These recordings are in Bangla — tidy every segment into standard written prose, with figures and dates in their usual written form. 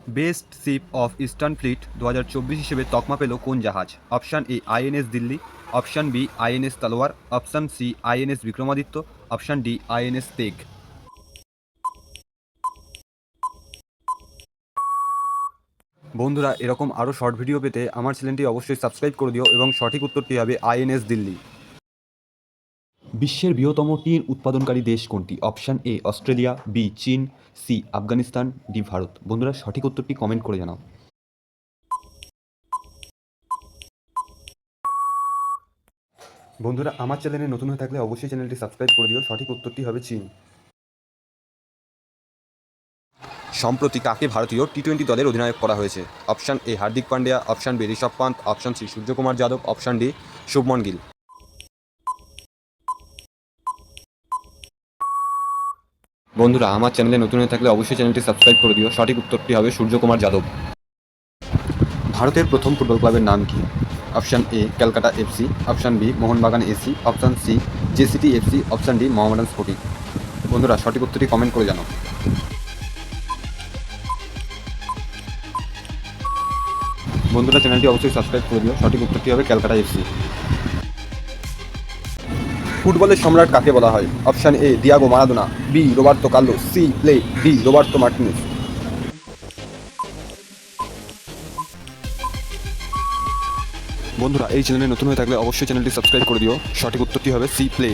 Best ship of eastern fleet 2024 হিসেবে তকমা পেল কোন জাহাজ? Option A INS Delhi, option B INS Talwar, option C INS Vikramaditya, option D INS Tegh. বন্ধুরা, এরকম আরও শর্ট ভিডিও পেতে আমার চ্যানেলটি অবশ্যই সাবস্ক্রাইব করে দিও এবং সঠিক উত্তরটি হবে আইএনএস দিল্লি। বিশ্বের বৃহত্তম টিন উৎপাদনকারী দেশ কোনটি? অপশান এ অস্ট্রেলিয়া, বি চীন, সি আফগানিস্তান, ডি ভারত। বন্ধুরা, সঠিক উত্তরটি কমেন্ট করে জানাও। বন্ধুরা, আমার চ্যানেলে নতুন হয়ে থাকলে অবশ্যই চ্যানেলটি সাবস্ক্রাইব করে দিও। সঠিক উত্তরটি হবে চীন। সম্প্রতি কাকে ভারতীয় টি-20 দলের অধিনায়ক করা হয়েছে? Option A Hardik Pandya, option B Rishabh Pant, option C Suryakumar Yadav, option D Shubman Gill. বন্ধুরা, আমার চ্যানেলে নতুন হয়ে থাকলে অবশ্যই চ্যানেলটি সাবস্ক্রাইব করে দিও। সঠিক উত্তরটি হবে সূর্যকুমার যাদব। ভারতের প্রথম ফুটবল ক্লাবের নাম কি? Option A Calcutta FC, option B Mohun Bagan AC, option C JCT FC, option D Mohammedan Sporting. বন্ধুরা, সঠিক উত্তরটি কমেন্ট করে জানাও। বন্ধুরা, চ্যানেলটি অবশ্যই সাবস্ক্রাইব করে দিও। সঠিক উত্তরটি হবে ক্যালকাটা এফসি। ফুটবলের সম্রাট কাকে বলা হয়? Option A Diego Maradona, B Roberto Carlos, C Pele, D Roberto Martinez. বন্ধুরা, এই চ্যানেলে নতুন হয়ে থাকলে অবশ্যই চ্যানেলটি সাবস্ক্রাইব করে দিও। সঠিক উত্তরটি হবে সি প্লে।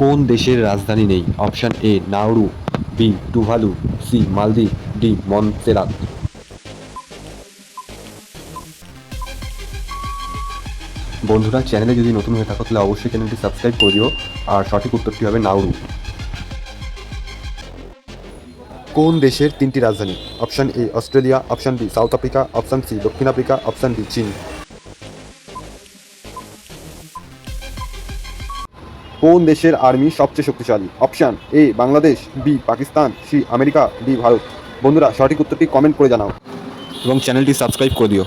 কোন দেশের রাজধানী নেই? Option A Nauru, B Tuvalu, C মালদ্বীপ, ডি মন্তেরাত। বন্ধুরা, চ্যানেলে যদি নতুন হয়ে থাকো তাহলে অবশ্যই চ্যানেলটি সাবস্ক্রাইব করে দিও। আর সঠিক উত্তরটি হবে নাউরু। কোন দেশের তিনটি রাজধানী? Option A Australia, option B South Africa, option C দক্ষিণ আফ্রিকা, অপশান ডি চীন। কোন দেশের আর্মি সবচেয়ে শক্তিশালী? Option A Bangladesh, B Pakistan, C America, D Bharat. বন্ধুরা, সঠিক উত্তরটি কমেন্ট করে জানাও এবং চ্যানেলটি সাবস্ক্রাইব করে দিও।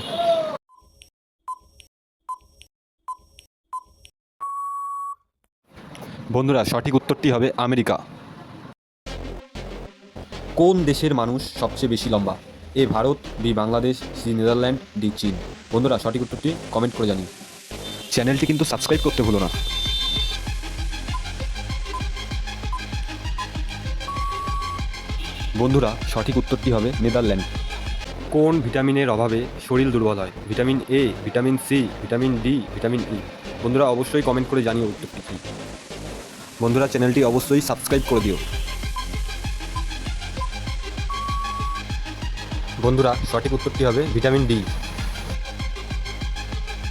বন্ধুরা, সঠিক উত্তরটি হবে আমেরিকা। কোন দেশের মানুষ সবচেয়ে বেশি লম্বা? A Bharat, B Bangladesh, C Netherland, D চীন। বন্ধুরা, সঠিক উত্তরটি কমেন্ট করে জানিও। চ্যানেলটি কিন্তু সাবস্ক্রাইব করতে ভুলো না। বন্ধুরা, সঠিক উত্তরটি হবে নেদারল্যান্ড। কোন ভিটামিনের অভাবে শরীর দুর্বল হয়? Vitamin A, vitamin C, vitamin D, vitamin E. বন্ধুরা, অবশ্যই কমেন্ট করে জানিও উত্তরটি কী। বন্ধুরা, চ্যানেলটি অবশ্যই সাবস্ক্রাইব করে দিও। বন্ধুরা, সঠিক উত্তরটি হবে ভিটামিন ডি।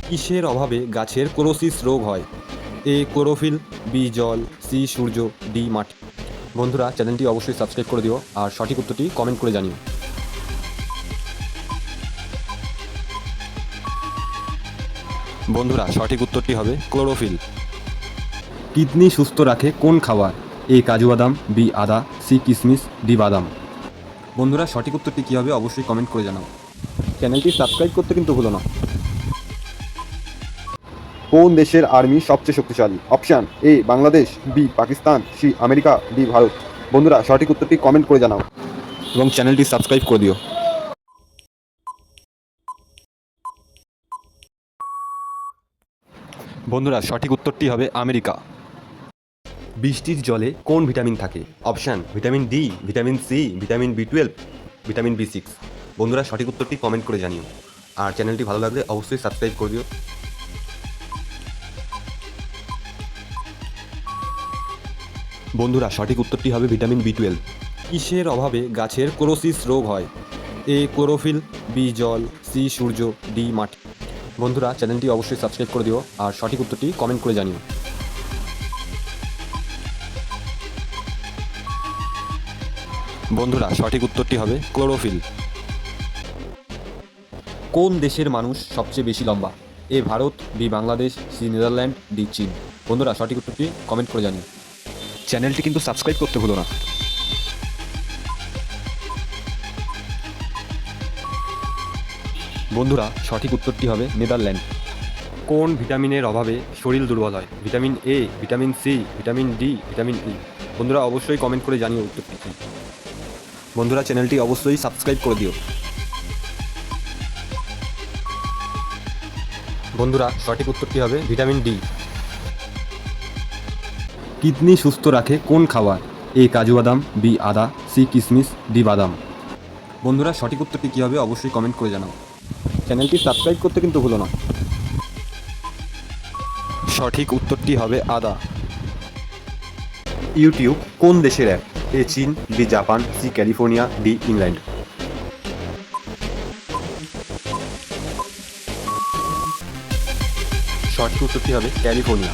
কিসের অভাবে গাছের ক্লোরোসিস রোগ হয়? এ ক্লোরোফিল, বি জল, সি সূর্য, ডি মাটি। বন্ধুরা, চ্যানেলটি অবশ্যই সাবস্ক্রাইব করে দিও আর সঠিক উত্তরটি কমেন্ট করে জানিও। বন্ধুরা, সঠিক উত্তরটি হবে ক্লোরোফিল। কিডনি সুস্থ রাখে কোন খাবার? এ কাজু বাদাম, বি আদা, সি কিশমিশ, ডি বাদাম। বন্ধুরা, সঠিক উত্তরটি কী হবে অবশ্যই কমেন্ট করে জানাও। চ্যানেলটি সাবস্ক্রাইব করতে কিন্তু ভুলো না। কোন দেশের আর্মি সবচেয়ে শক্তিশালী? Option A Bangladesh, B Pakistan, C America, D Bharat. বন্ধুরা, সঠিক উত্তরটি কমেন্ট করে জানাও এবং চ্যানেলটি সাবস্ক্রাইব করে দিও। বন্ধুরা, সঠিক উত্তরটি হবে আমেরিকা। বৃষ্টির জলে কোন ভিটামিন থাকে? Option vitamin D, vitamin C, vitamin বি12, ভিটামিন বি6। বন্ধুরা, সঠিক উত্তরটি কমেন্ট করে জানিও আর চ্যানেলটি ভালো লাগলে অবশ্যই সাবস্ক্রাইব করে দিও। বন্ধুরা, সঠিক উত্তরটি হবে ভিটামিন বি12। কিসের অভাবে গাছের ক্লোরোসিস রোগ হয়? এ ক্লোরোফিল, বি জল, সি সূর্য, ডি মাটি। বন্ধুরা, চ্যানেলটি অবশ্যই সাবস্ক্রাইব করে দিও আর সঠিক উত্তরটি কমেন্ট করে জানিও। বন্ধুরা, সঠিক উত্তরটি হবে ক্লোরোফিল। কোন দেশের মানুষ সবচেয়ে বেশি লম্বা? A Bharat, B Bangladesh, C Netherland, D চীন। বন্ধুরা, সঠিক উত্তরটি কমেন্ট করে জানিও। চ্যানেলটি কিন্তু সাবস্ক্রাইব করতে ভুলো না। বন্ধুরা, সঠিক উত্তরটি হবে নেদারল্যান্ড। কোন ভিটামিনের অভাবে শরীর দুর্বল হয়? Vitamin A, vitamin C, vitamin D, vitamin E. বন্ধুরা, অবশ্যই কমেন্ট করে জানিও উত্তরটি কী। বন্ধুরা চ্যানেলটি অবশ্যই সাবস্ক্রাইব করে দিও। বন্ধুরা সঠিক উত্তরটি হবে ভিটামিন ডি। কিডনি সুস্থ রাখে কোন খাবার? এ কাজু বাদাম, বি আদা, সি কিশমিশ, ডি বাদাম। বন্ধুরা সঠিক উত্তরটি কী হবে অবশ্যই কমেন্ট করে জানাও। চ্যানেলটি সাবস্ক্রাইব করতে কিন্তু ভুলো না। সঠিক উত্তরটি হবে আদা। ইউটিউব কোন দেশের অ্যাপ? এ চীন, B Japan, C California, D England. সঠিক উত্তরটি হবে ক্যালিফোর্নিয়া।